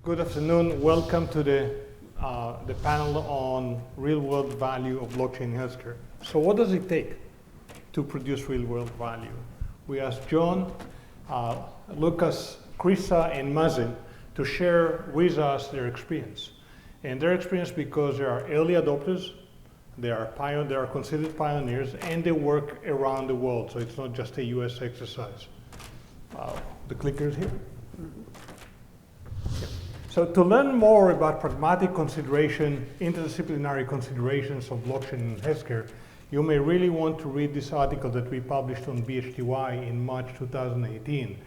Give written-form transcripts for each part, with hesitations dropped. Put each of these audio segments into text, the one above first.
Good afternoon. Welcome to the panel on real-world value of blockchain in healthcare. So what does it take to produce real-world value? We asked John, Lucas, Krisa, and Mazin to share with us their experience. And their experience because they are early adopters, they are considered pioneers, and they work around the world, so it's not just a US exercise. The clicker is here. Yeah. So to learn more about pragmatic consideration, interdisciplinary considerations of blockchain in healthcare, you may really want to read this article that we published on BHTY in March 2018.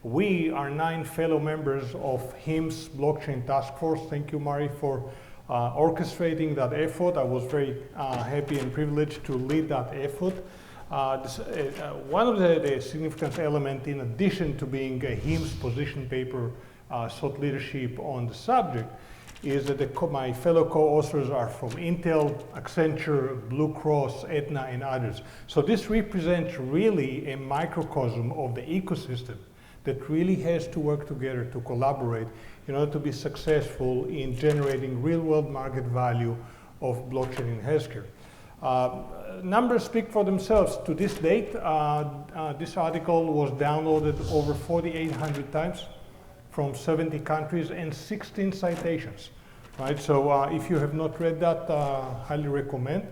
We are 9 fellow members of HIMSS Blockchain Task Force. Thank you, Mari, for orchestrating that effort. I was very happy and privileged to lead that effort. One of the significant elements, in addition to being a HIMSS position paper thought leadership on the subject, is that my fellow co-authors are from Intel, Accenture, Blue Cross, Aetna, and others. So this represents really a microcosm of the ecosystem that really has to work together to collaborate in order to be successful in generating real-world market value of blockchain in healthcare. Numbers speak for themselves. To this date, this article was downloaded over 4,800 times from 70 countries and 16 citations. Right? So if you have not read that, highly recommend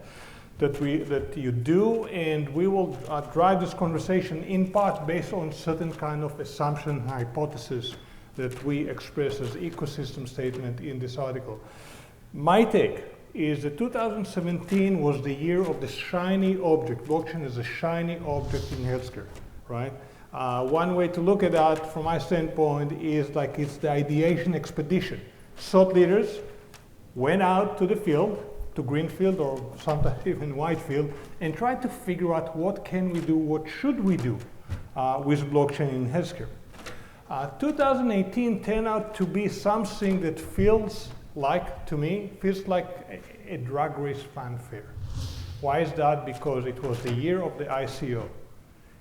that you do, and we will drive this conversation in part based on certain kind of assumption hypothesis that we express as ecosystem statement in this article. My take is that 2017 was the year of the shiny object. Blockchain is a shiny object in healthcare, right? One way to look at that from my standpoint is like it's the ideation expedition. Thought leaders went out to the field, to greenfield or sometimes even whitefield, and tried to figure out what can we do, what should we do with blockchain in healthcare. 2018 turned out to be something that feels like a drag race fanfare. Why is that? Because it was the year of the ICO.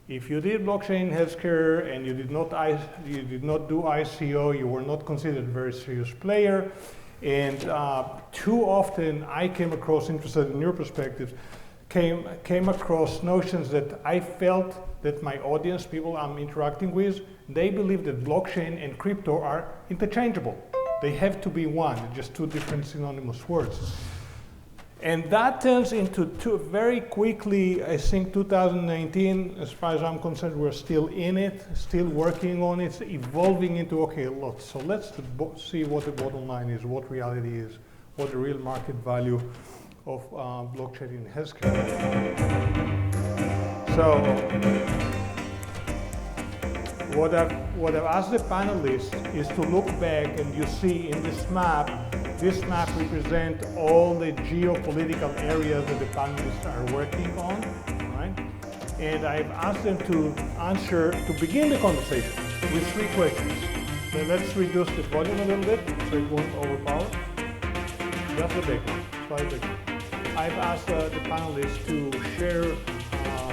If you did blockchain in healthcare and you did not do ICO, you were not considered a very serious player. And too often I came across, interested in your perspectives, came across notions that I felt that my audience, people I'm interacting with, they believe that blockchain and crypto are interchangeable. They have to be one, just two different synonymous words. And that turns into very quickly, I think 2019, as far as I'm concerned, we're still in it, still working on it, evolving into, okay, look, so let's see what the bottom line is, what reality is, what the real market value of blockchain in healthcare. So, what I've asked the panelists is to look back, and you see in this map represents all the geopolitical areas that the panelists are working on, right? And I've asked them to begin the conversation with 3 questions. So let's reduce the volume a little bit so it won't overpower. Just the background, slight background. I've asked the panelists to share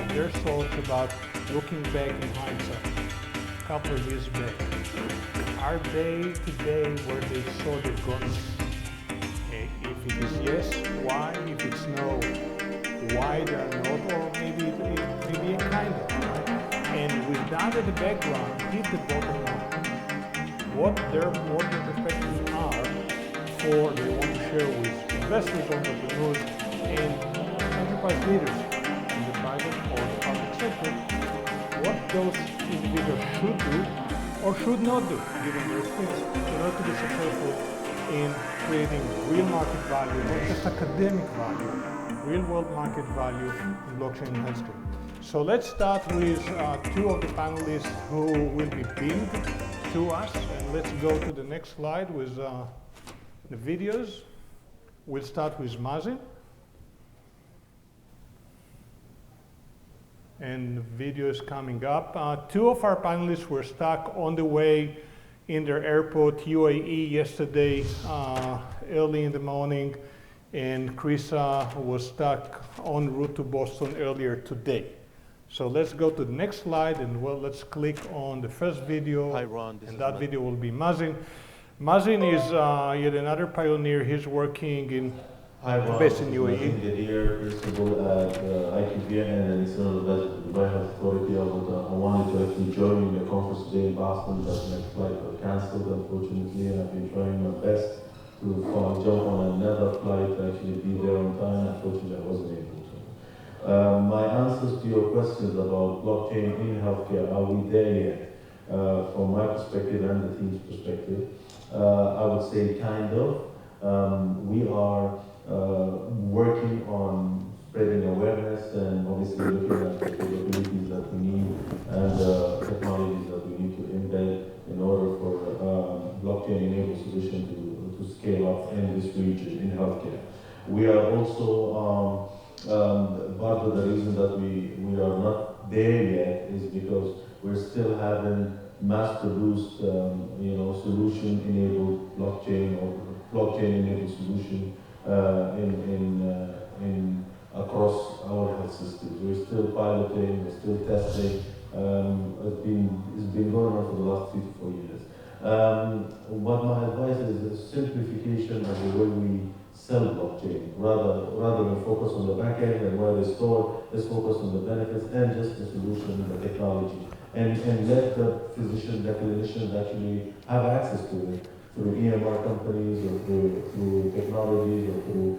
their thoughts about looking back in hindsight, a couple of years back. Are they today where they thought they'd gone? If it is yes, why? If it's no, why they are not? Or maybe a kind of, right? And with that at the background, hit the bottom line. What their perspectives are for they want to share with investors, entrepreneurs, and enterprise leaders in the private or the public sector, what those individuals should do or should not do, given their experience, in order to be successful in creating real market value, not just academic value, real world market value in blockchain and healthcare. So let's start with 2 of the panelists who will be billed to us, and let's go to the next slide with the videos. We'll start with Mazin. And the video is coming up. 2 of our panelists were stuck on the way in their airport, UAE, yesterday, early in the morning, and Krisa was stuck en route to Boston earlier today. So let's go to the next slide, and well, let's click on the first video. Hi, Ron. And that video will be Mazin. Mazin is yet another pioneer. He's working in based in UAE. Here, principal at IQVIA and external advisor to the Dubai Health Authority. I wanted to actually join the conference today in Boston, but my flight got cancelled, unfortunately, and I've been trying my best to jump on another flight to actually be there on time. Unfortunately, I wasn't able to. My answers to your questions about blockchain in healthcare, are we there yet? From my perspective and the team's perspective, I would say kind of. We are working on spreading awareness and obviously looking at the capabilities that we need and technologies that we need to embed in order for blockchain-enabled solution to scale up in this region in healthcare. We are also part of the reason that we are not there yet is because we're still having mass-produced, solution-enabled blockchain or blockchain-enabled solution in across our health systems. We're still piloting, we're still testing. It's been going on for the last 3 to 4 years. What my advice is simplification of the way we sell blockchain. Rather than focus on the back end and where they store, let's focus on the benefits and just the solution and the technology. And let the physician, the clinicians actually have access to it through EMR companies or through technologies or through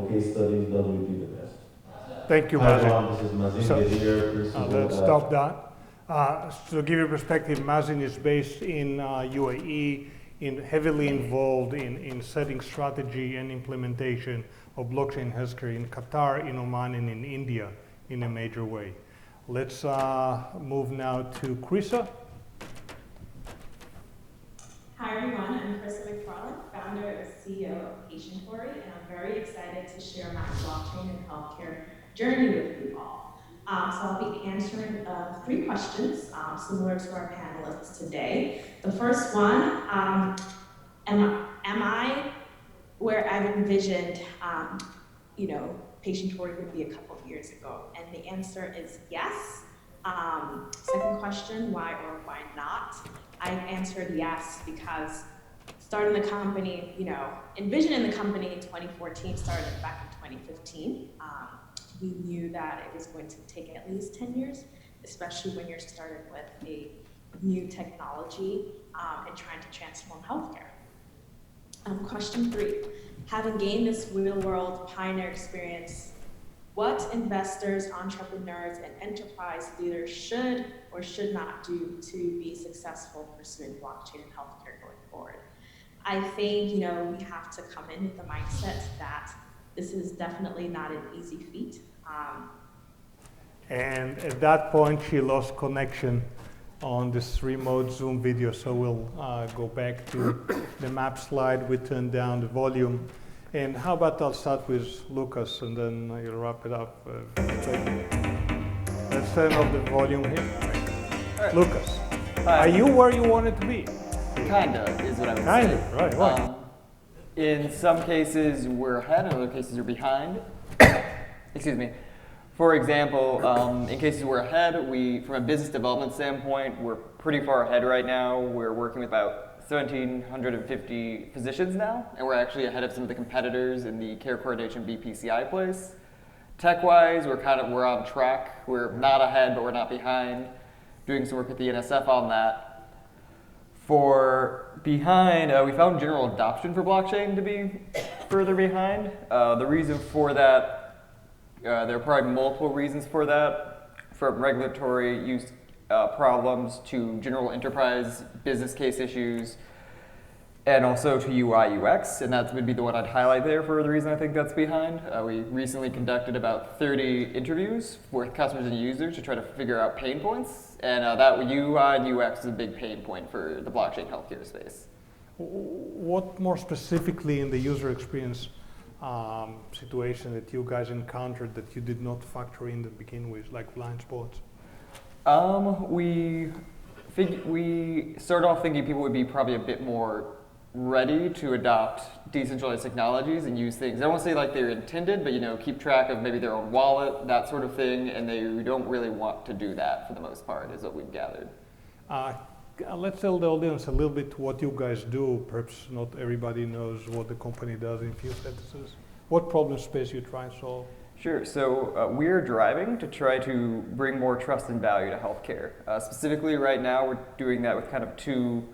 case studies. That would be the best. Thank you, Mazin. This is Mazin. Let's stop that. To give you perspective, Mazin is based in UAE, heavily involved in setting strategy and implementation of blockchain healthcare in Qatar, in Oman, and in India in a major way. Let's move now to Krisa. Hi everyone, I'm Krisa McFarland, founder and CEO of Patientory, and I'm very excited to share my blockchain and healthcare journey with you all. So I'll be answering 3 questions similar to our panelists today. The first one, am I where I've envisioned, Patientory would be a couple of years ago? And the answer is yes. Second question, why or why not? I answered yes because starting the company, envisioning the company in 2014, started back in 2015. We knew that it was going to take at least 10 years, especially when you're starting with a new technology and trying to transform healthcare. Question 3, having gained this real-world pioneer experience, what investors, entrepreneurs, and enterprise leaders should or should not do to be successful pursuing blockchain and healthcare going forward? I think, we have to come in with the mindset that this is definitely not an easy feat. And at that point, she lost connection on this remote Zoom video, so we'll go back to the map slide. We turn down the volume. And how about I'll start with Lucas, and then you'll wrap it up. Let's turn off the volume here. Right. Lucas, are you where you wanted to be? Kinda is what I would say. Kinda, right. In some cases, we're ahead, in other cases, we're behind. Excuse me. For example, in cases we're ahead, from a business development standpoint, we're pretty far ahead right now. We're working with about 1,750 physicians now, and we're actually ahead of some of the competitors in the care coordination BPCI place. Tech-wise, we're on track. We're not ahead, but we're not behind. Doing some work with the NSF on that. For behind, we found general adoption for blockchain to be further behind. The reason for that, there are probably multiple reasons for that, from regulatory use problems to general enterprise business case issues, and also to UI UX, and that would be the one I'd highlight there for the reason I think that's behind. We recently conducted about 30 interviews with customers and users to try to figure out pain points, and that UI and UX is a big pain point for the blockchain healthcare space. What more specifically in the user experience situation that you guys encountered that you did not factor in to begin with, like blind spots? We started off thinking people would be probably a bit more ready to adopt decentralized technologies and use things. I won't say like they're intended, but keep track of maybe their own wallet, that sort of thing, and they don't really want to do that for the most part, is what we've gathered. let's tell the audience a little bit what you guys do. Perhaps not everybody knows what the company does in few sentences. What problem space you try and solve? Sure. So we're driving to try to bring more trust and value to healthcare. Specifically, right now, we're doing that with kind of two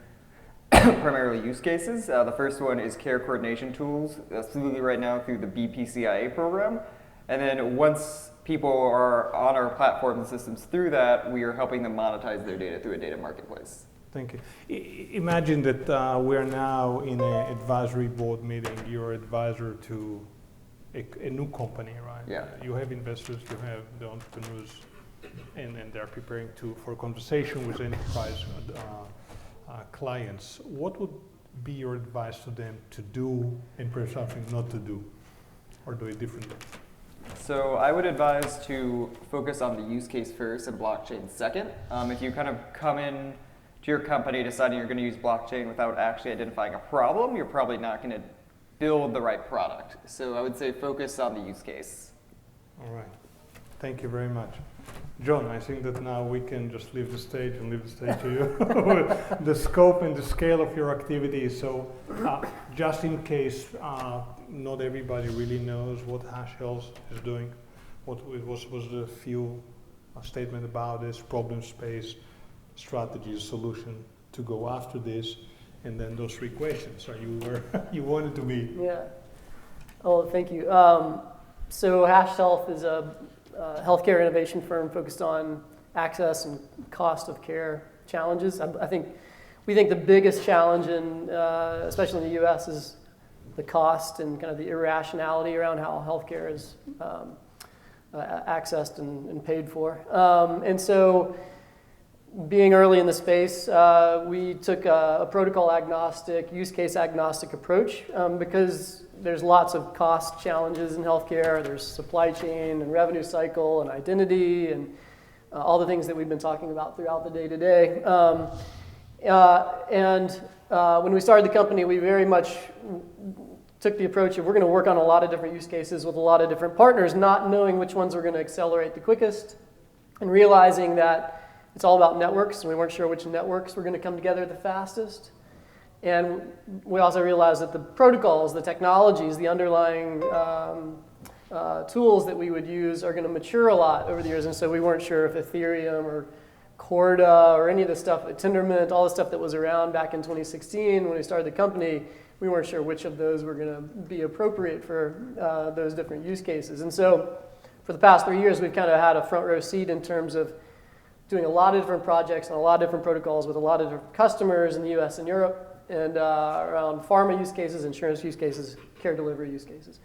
primarily use cases. The first one is care coordination tools, specifically right now through the BPCIA program. And then once people are on our platforms and systems through that, we are helping them monetize their data through a data marketplace. Thank you. Imagine that we're now in an advisory board meeting. You're advisor to a new company, right? Yeah. You have investors, you have the entrepreneurs, and they're preparing for conversation with enterprise clients. What would be your advice to them to do and perhaps something not to do, or do it differently? So I would advise to focus on the use case first and blockchain second. If you kind of come in to your company deciding you're going to use blockchain without actually identifying a problem, you're probably not going to build the right product. So I would say focus on the use case. All right. Thank you very much. John, I think that now we can just leave the stage and leave the stage to you. The scope and the scale of your activities. So just in case not everybody really knows what Hash Health is doing, what was the few statement about this, problem space, strategy, solution to go after this, and then those three questions. Are you where you wanted to be? Yeah. Oh, thank you. So Hash Health is a healthcare innovation firm focused on access and cost of care challenges. We think the biggest challenge, especially in the U.S., is the cost and kind of the irrationality around how healthcare is accessed and paid for. And so, being early in the space, we took a protocol agnostic, use case agnostic approach because there's lots of cost challenges in healthcare. There's supply chain and revenue cycle and identity and all the things that we've been talking about throughout the day today. When we started the company, we very much took the approach of we're going to work on a lot of different use cases with a lot of different partners, not knowing which ones were going to accelerate the quickest, and realizing that it's all about networks, and we weren't sure which networks were going to come together the fastest. And we also realized that the protocols, the technologies, the underlying tools that we would use are going to mature a lot over the years, and so we weren't sure if Ethereum or Corda or any of the stuff, Tendermint, all the stuff that was around back in 2016 when we started the company, we weren't sure which of those were going to be appropriate for those different use cases. And so for the past 3 years, we've kind of had a front row seat in terms of doing a lot of different projects and a lot of different protocols with a lot of different customers in the US and Europe, and around pharma use cases, insurance use cases, care delivery use cases.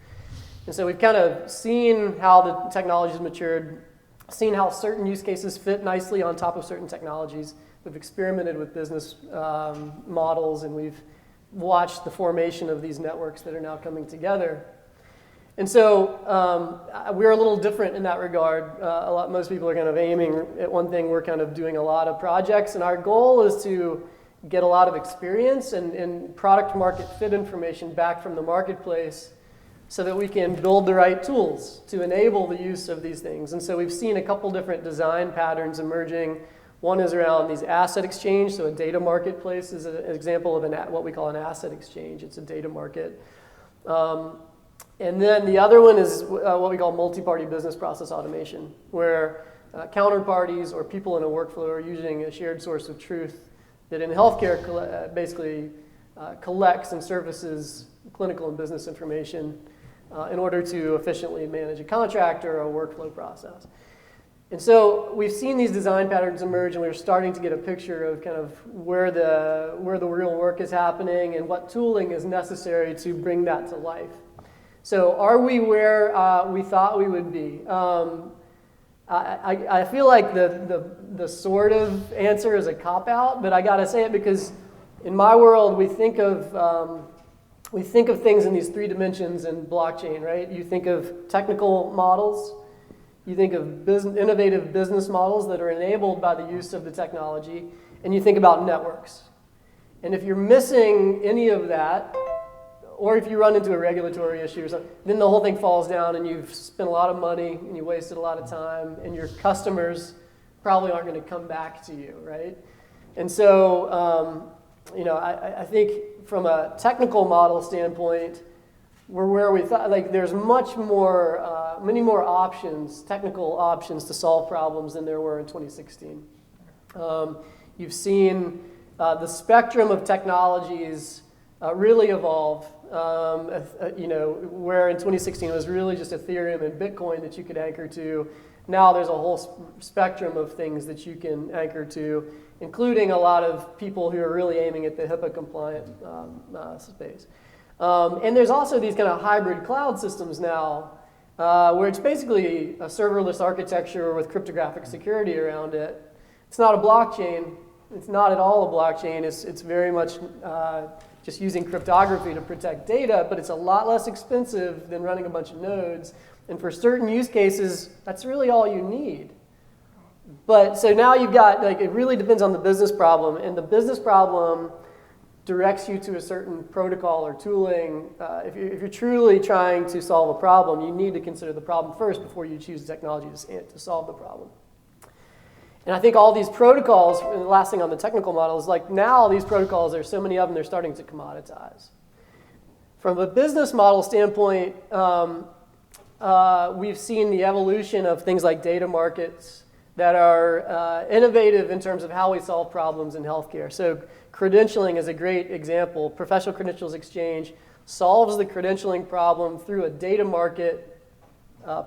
And so we've kind of seen how the technology's matured, seen how certain use cases fit nicely on top of certain technologies. We've experimented with business models, and we've watched the formation of these networks that are now coming together. And so we're a little different in that regard. Most people are kind of aiming at one thing. We're kind of doing a lot of projects, and our goal is to get a lot of experience and product market fit information back from the marketplace so that we can build the right tools to enable the use of these things. And so we've seen a couple different design patterns emerging. One is around these asset exchange. So a data marketplace is an example of what we call an asset exchange. It's a data market. And then the other one is what we call multi-party business process automation, where counterparties or people in a workflow are using a shared source of truth that in healthcare basically collects and services clinical and business information in order to efficiently manage a contract or a workflow process. And so we've seen these design patterns emerge, and we're starting to get a picture of kind of where the real work is happening and what tooling is necessary to bring that to life. So are we where we thought we would be? I feel like the sort of answer is a cop-out, but I gotta say it because in my world we think of things in these three dimensions in blockchain, right? You think of technical models, you think of innovative business models that are enabled by the use of the technology, and you think about networks. And if you're missing any of that, or if you run into a regulatory issue or something, then the whole thing falls down and you've spent a lot of money and you wasted a lot of time and your customers probably aren't going to come back to you, right? And so, I think from a technical model standpoint, we're where we thought, like there's many more options, technical options to solve problems than there were in 2016. You've seen the spectrum of technologies really evolve. Where in 2016 it was really just Ethereum and Bitcoin that you could anchor to. Now there's a whole spectrum of things that you can anchor to, including a lot of people who are really aiming at the HIPAA compliant space. And there's also these kind of hybrid cloud systems now, where it's basically a serverless architecture with cryptographic security around it. It's not a blockchain. It's not at all a blockchain. It's very much just using cryptography to protect data, but it's a lot less expensive than running a bunch of nodes. And for certain use cases, that's really all you need. But so now you've got, like, it really depends on the business problem, and the business problem directs you to a certain protocol or tooling. If you're truly trying to solve a problem, you need to consider the problem first before you choose the technology to solve the problem. And I think all these protocols, and the last thing on the technical model is, like, now these protocols, there's so many of them, they're starting to commoditize. From a business model standpoint, we've seen the evolution of things like data markets that are innovative in terms of how we solve problems in healthcare. So credentialing is a great example. Professional Credentials Exchange solves the credentialing problem through a data market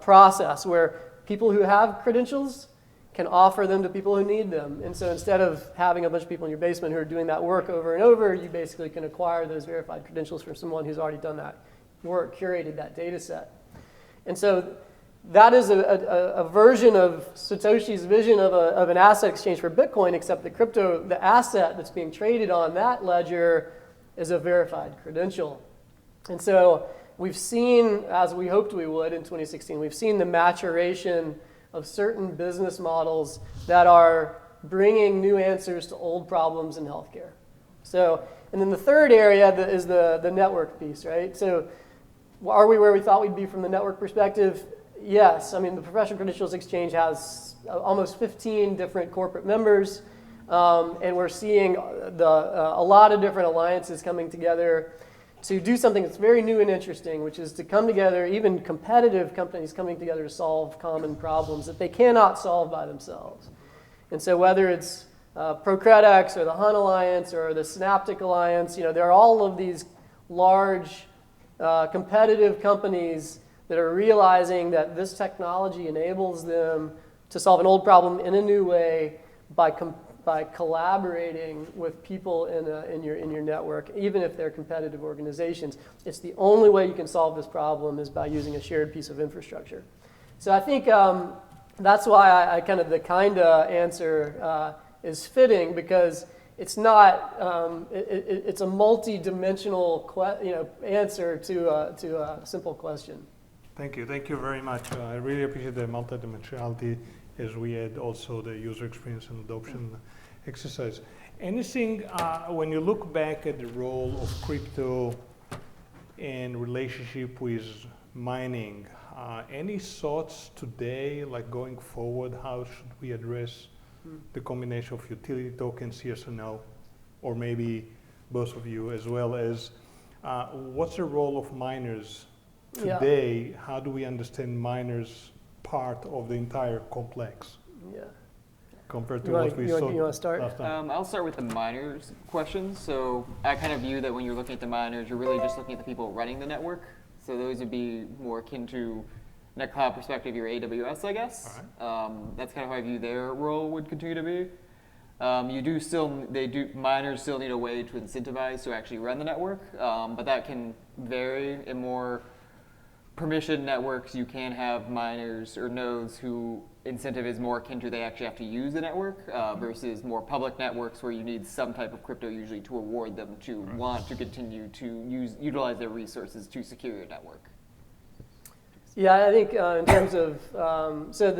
process where people who have credentials can offer them to people who need them. And so instead of having a bunch of people in your basement who are doing that work over and over, you basically can acquire those verified credentials from someone who's already done that work, curated that data set. And so that is a version of Satoshi's vision of an asset exchange for Bitcoin, except the asset that's being traded on that ledger is a verified credential. And so we've seen, as we hoped we would in 2016, we've seen the maturation of certain business models that are bringing new answers to old problems in healthcare. So, and then the third area is the network piece, right? So are we where we thought we'd be from the network perspective? Yes. I mean, the Professional Credentials Exchange has almost 15 different corporate members, and we're seeing a lot of different alliances coming together to do something that's very new and interesting, which is to come together, even competitive companies coming together to solve common problems that they cannot solve by themselves. And so whether it's ProCredX or the Hun Alliance or the Synaptic Alliance, there are all of these large competitive companies that are realizing that this technology enables them to solve an old problem in a new way by collaborating with people in your network, even if they're competitive organizations. It's the only way you can solve this problem is by using a shared piece of infrastructure. So I think that's why I kind of the kinda answer is fitting, because it's not it's a multi-dimensional answer to a simple question. Thank you very much. I really appreciate the multidimensionality as we add also the user experience and adoption exercise. Anything, when you look back at the role of crypto in relationship with mining, any thoughts today, like going forward, how should we address the combination of utility tokens, yes or no, or maybe both of you, as well as what's the role of miners today? Yeah. How do we understand miners part of the entire complex? Yeah. Compared to what we saw last time. I'll start with the miners question. So I kind of view that when you're looking at the miners, you're really just looking at the people running the network. So those would be more akin to, in a cloud perspective, your AWS, I guess. All right. That's kind of how I view their role would continue to be. Miners still need a way to incentivize to actually run the network, but that can vary. In more permission networks, you can have miners or nodes who incentive is more akin to they actually have to use the network versus more public networks where you need some type of crypto usually to reward them to want to continue to utilize their resources to secure your network. Yeah, I think in terms of, so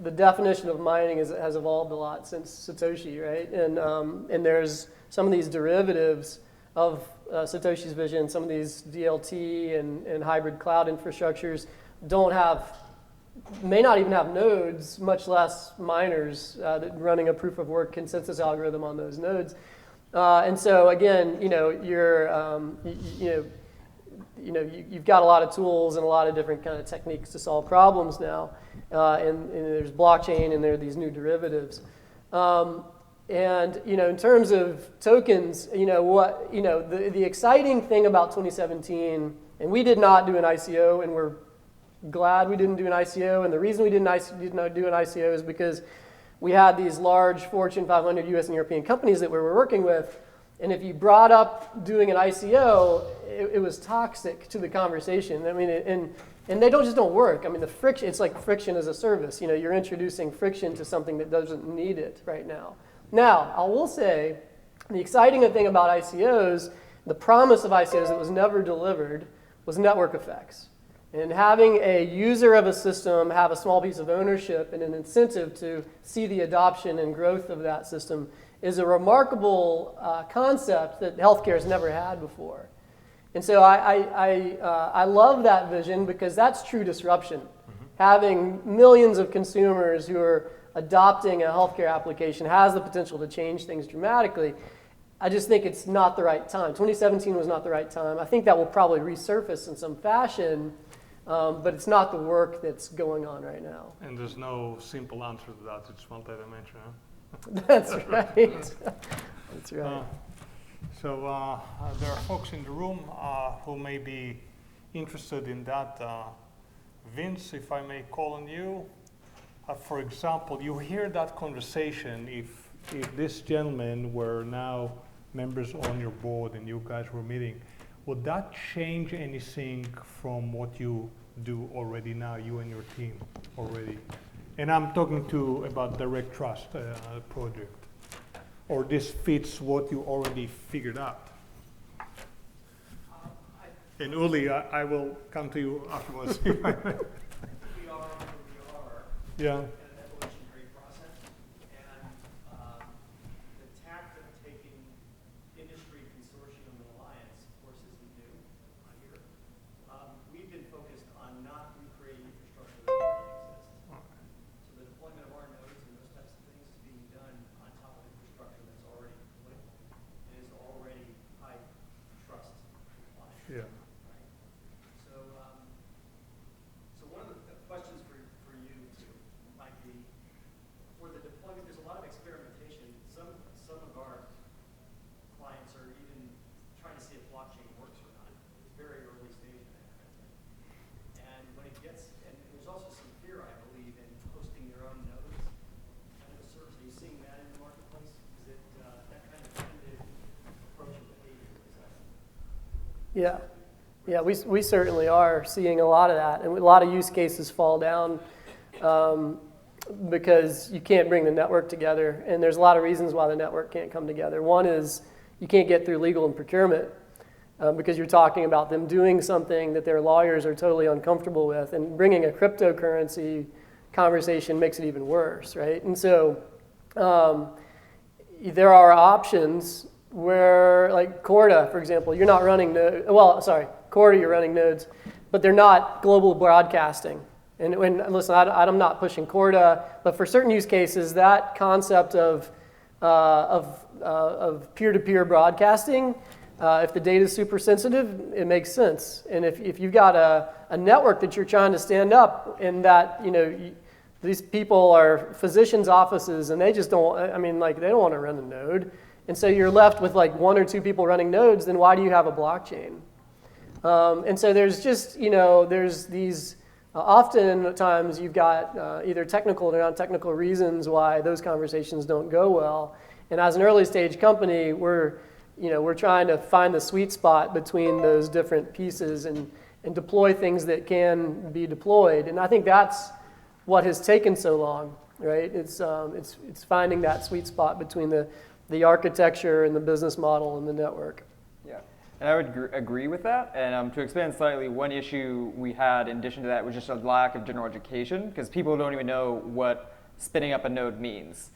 the definition of mining has evolved a lot since Satoshi, right? And there's some of these derivatives of Satoshi's vision. Some of these DLT and hybrid cloud infrastructures don't have may not even have nodes, much less miners that running a proof of work consensus algorithm on those nodes. And so again, you've got a lot of tools and a lot of different kind of techniques to solve problems now, and there's blockchain and there are these new derivatives. And in terms of tokens, the exciting thing about 2017, and we did not do an ICO, and we're glad we didn't do an ICO. And the reason we did not do an ICO is because we had these large Fortune 500 U.S. and European companies that we were working with. And if you brought up doing an ICO, it was toxic to the conversation. I mean, and they don't work. I mean, the friction, it's like friction as a service. You're introducing friction to something that doesn't need it right now. Now, I will say, the exciting thing about ICOs, the promise of ICOs that was never delivered, was network effects. And having a user of a system have a small piece of ownership and an incentive to see the adoption and growth of that system is a remarkable concept that healthcare has never had before. And so I love that vision because that's true disruption. Mm-hmm. Having millions of consumers who are adopting a healthcare application has the potential to change things dramatically. I just think it's not the right time. 2017 was not the right time. I think that will probably resurface in some fashion, but it's not the work that's going on right now. And there's no simple answer to that. It's multidimensional. That's right. That's right. So there are folks in the room who may be interested in that. Vince, if I may call on you. For example, you hear that conversation if this gentleman were now members on your board and you guys were meeting, would that change anything from what you do already now, you and your team already? And I'm talking about direct trust project. Or this fits what you already figured out? And Uli, I will come to you afterwards. Yeah. An evolutionary process, and the tact of taking industry consortium and alliance, of course, isn't new here. We've been focused on not recreating infrastructure that already exists. So the deployment of our nodes and those types of things is being done on top of infrastructure that's already deployed and is already high trust compliant. Yeah. So one of the questions for you too might be, for the deployment, there's a lot of experimentation. Some of our clients are even trying to see if blockchain works or not. It's very early stage in that kind of thing. And when it gets, and there's also some fear, I believe, in hosting your own nodes kind of a service. Are you seeing that in the marketplace? Is it that kind of tentative approach of behavior? Yeah. Yeah, we certainly are seeing a lot of that, and a lot of use cases fall down because you can't bring the network together, and there's a lot of reasons why the network can't come together. One is you can't get through legal and procurement because you're talking about them doing something that their lawyers are totally uncomfortable with, and bringing a cryptocurrency conversation makes it even worse, right? And so there are options where, like Corda, for example, you're not running Corda, you're running nodes, but they're not global broadcasting. And listen, I'm not pushing Corda, but for certain use cases, that concept of peer-to-peer broadcasting, if the data is super sensitive, it makes sense. And if you've got a network that you're trying to stand up, and that these people are physicians' offices, and they just don't. I mean, like they don't want to run a node, and so you're left with like one or two people running nodes. Then why do you have a blockchain? And so there's just, there's these, oftentimes you've got either technical or non-technical reasons why those conversations don't go well. And as an early stage company, we're trying to find the sweet spot between those different pieces and deploy things that can be deployed. And I think that's what has taken so long, right? It's finding that sweet spot between the architecture and the business model and the network. And I would agree with that. And to expand slightly, one issue we had in addition to that was just a lack of general education, because people don't even know what spinning up a node means.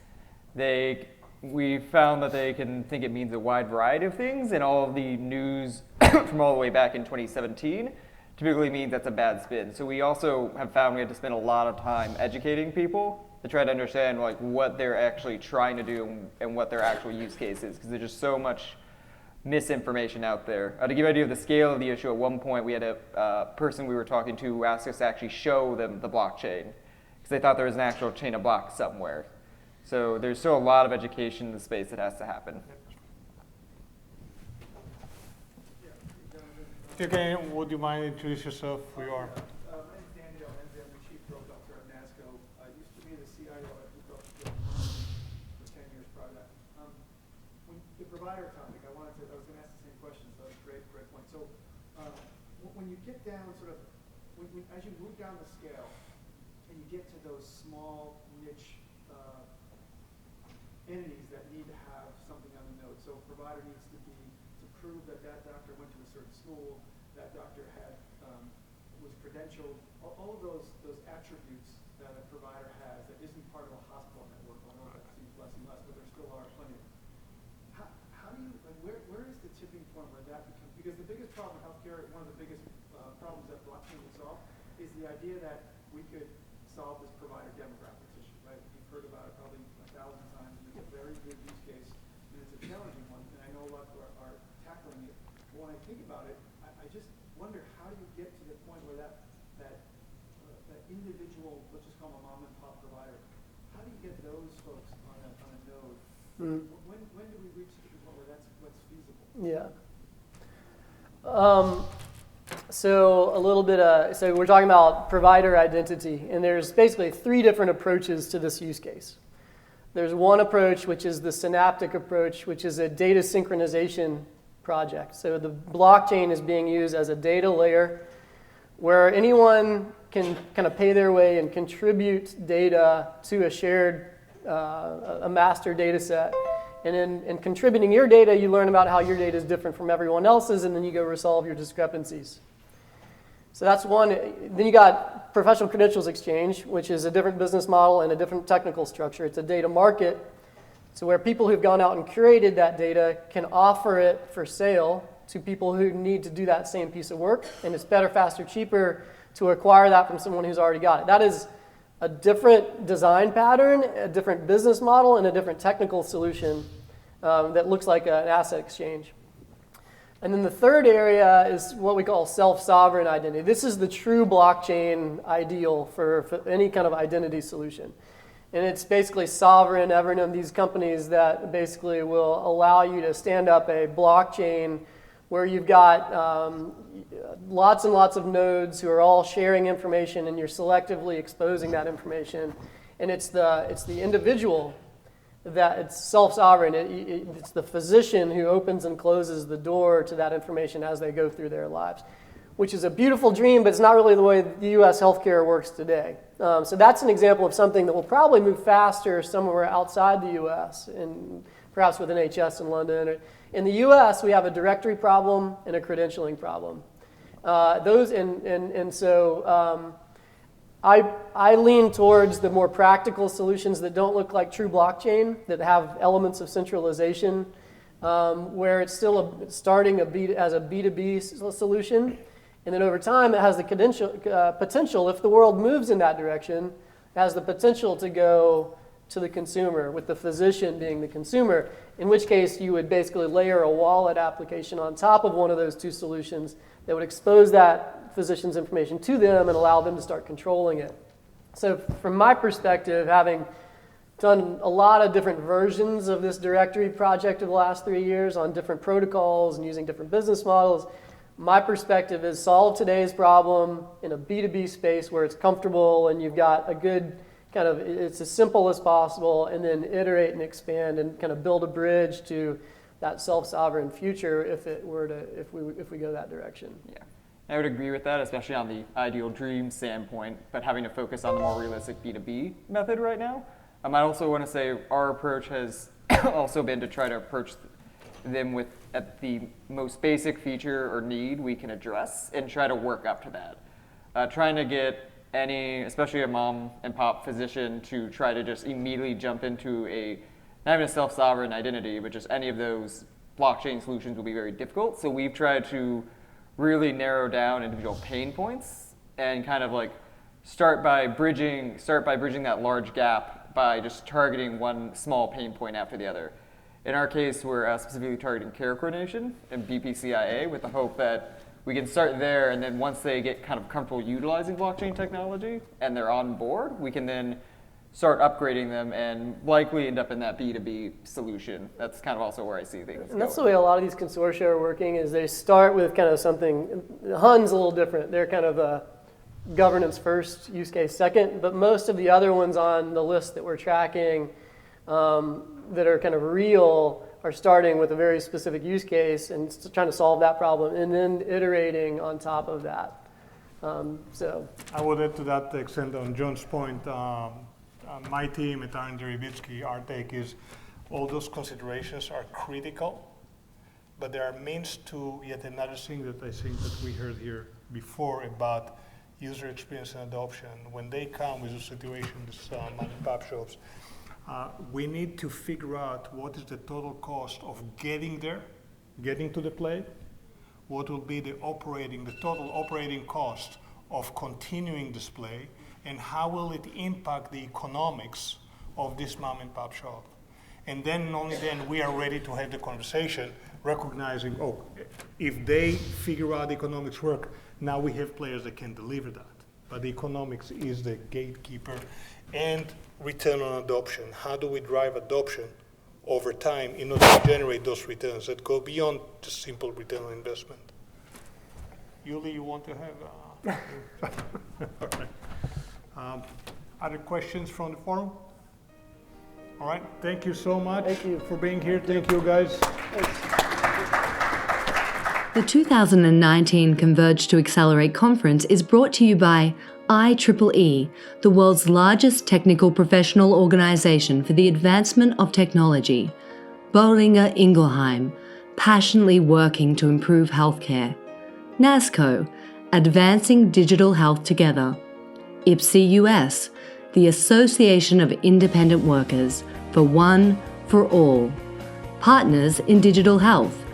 We found that they can think it means a wide variety of things, and all of the news from all the way back in 2017 typically means that's a bad spin. So we also have found we have to spend a lot of time educating people to try to understand like what they're actually trying to do and what their actual use case is, because there's just so much misinformation out there. To give you an idea of the scale of the issue, at one point we had a person we were talking to who asked us to actually show them the blockchain because they thought there was an actual chain of blocks somewhere. So there's still a lot of education in the space that has to happen. Okay, would you mind introduce yourself? Who you are? My name is Daniel Hendren. I'm the chief growth officer at NASCO. I used to be the CIO at Blue for 10 years prior to that. When the provider topic, I was going to ask the same question, so that's a great point. So when you get down as you move down the scale and you get to those small niche entities that need to have something on the node, so a provider needs to prove that doctor went to a certain school, that doctor was credentialed, all of those attributes that a provider has that isn't part of a hospital network. I know that seems less and less, but there still are plenty. How do you, where is the tipping point where that becomes, because the biggest problem in healthcare, one of the biggest problems that blockchain would solve is the idea that we could solve this provider demographics issue, right? You've heard about it probably 1,000 times, and it's a very good use case, and it's a challenging one, and I know a lot are tackling it. But when I think about it, I just wonder, how do you get to the point where that individual, let's just call them a mom and pop provider, how do you get those folks on a node? When do we reach the point where that's what's feasible? Yeah. So a little bit, so we're talking about provider identity, and there's basically 3 different approaches to this use case. There's one approach, which is the synaptic approach, which is a data synchronization project. So the blockchain is being used as a data layer where anyone can kind of pay their way and contribute data to a shared, a master data set. And in contributing your data, you learn about how your data is different from everyone else's, and then you go resolve your discrepancies. So that's one. Then you got professional credentials exchange, which is a different business model and a different technical structure. It's a data market, so where people who've gone out and curated that data can offer it for sale to people who need to do that same piece of work, and it's better, faster, cheaper to acquire that from someone who's already got it. That is a different design pattern, a different business model, and a different technical solution that looks like an asset exchange. And then the third area is what we call self-sovereign identity. This is the true blockchain ideal for any kind of identity solution. And it's basically sovereign. Everyone of these companies that basically will allow you to stand up a blockchain where you've got lots and lots of nodes who are all sharing information, and you're selectively exposing that information. And it's the individual that it's self-sovereign. It's the physician who opens and closes the door to that information as they go through their lives, which is a beautiful dream, but it's not really the way the U.S. healthcare works today. So that's an example of something that will probably move faster somewhere outside the U.S., and perhaps with NHS in London. In the U.S., we have a directory problem and a credentialing problem. I lean towards the more practical solutions that don't look like true blockchain, that have elements of centralization, where it's still starting as a B2B solution. And then over time, it has the potential, if the world moves in that direction, it has the potential to go to the consumer, with the physician being the consumer, in which case you would basically layer a wallet application on top of one of those 2 solutions that would expose that physician's information to them and allow them to start controlling it. So from my perspective, having done a lot of different versions of this directory project over the last 3 years on different protocols and using different business models, my perspective is solve today's problem in a B2B space where it's comfortable and you've got a good kind of, it's as simple as possible, and then iterate and expand and kind of build a bridge to that self-sovereign future if we go that direction. Yeah. I would agree with that, especially on the ideal dream standpoint, but having to focus on the more realistic B2B method right now. I also want to say our approach has also been to try to approach them with at the most basic feature or need we can address and try to work up to that. Trying to get any, especially a mom and pop physician, to try to just immediately jump into not even a self-sovereign identity, but just any of those blockchain solutions will be very difficult. So we've tried to really narrow down individual pain points and kind of like start by bridging that large gap by just targeting one small pain point after the other. In our case, we're specifically targeting care coordination and BPCIA with the hope that we can start there, and then once they get kind of comfortable utilizing blockchain technology and they're on board, we can then start upgrading them and likely end up in that B2B solution. That's kind of also where I see things And that's the going. way a lot of these consortia are working, is they start with kind of something, HUN's a little different. They're kind of a governance first, use case second, but most of the other ones on the list that we're tracking that are kind of real are starting with a very specific use case and trying to solve that problem and then iterating on top of that. So I would add to that extent on John's point, my team at R&D Ribitzky, our take is all those considerations are critical, but there are means to yet another thing that I think that we heard here before about user experience and adoption. When they come with a situation, this mom and pop shops, we need to figure out what is the total cost of getting there, getting to the play, what will be the total operating cost of continuing this play, and how will it impact the economics of this mom and pop shop. And then only then we are ready to have the conversation, recognizing, oh, if they figure out the economics work, now we have players that can deliver that. But the economics is the gatekeeper. And return on adoption. How do we drive adoption over time in order to generate those returns that go beyond the simple return on investment? Yuli, you want to have? All right. Other questions from the forum? All right. Thank you so much for being here. Thank you, guys. The 2019 Converge to Accelerate conference is brought to you by IEEE, the world's largest technical professional organization for the advancement of technology. Boehringer Ingelheim, passionately working to improve healthcare. NASCO, advancing digital health together. IPSI US, the Association of Independent Workers, for one, for all. Partners in Digital Health,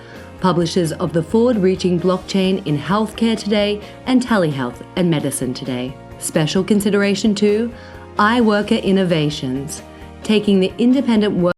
publishers of the forward-reaching blockchain in Healthcare Today and Telehealth and Medicine Today. Special consideration to iWorker Innovations, taking the independent work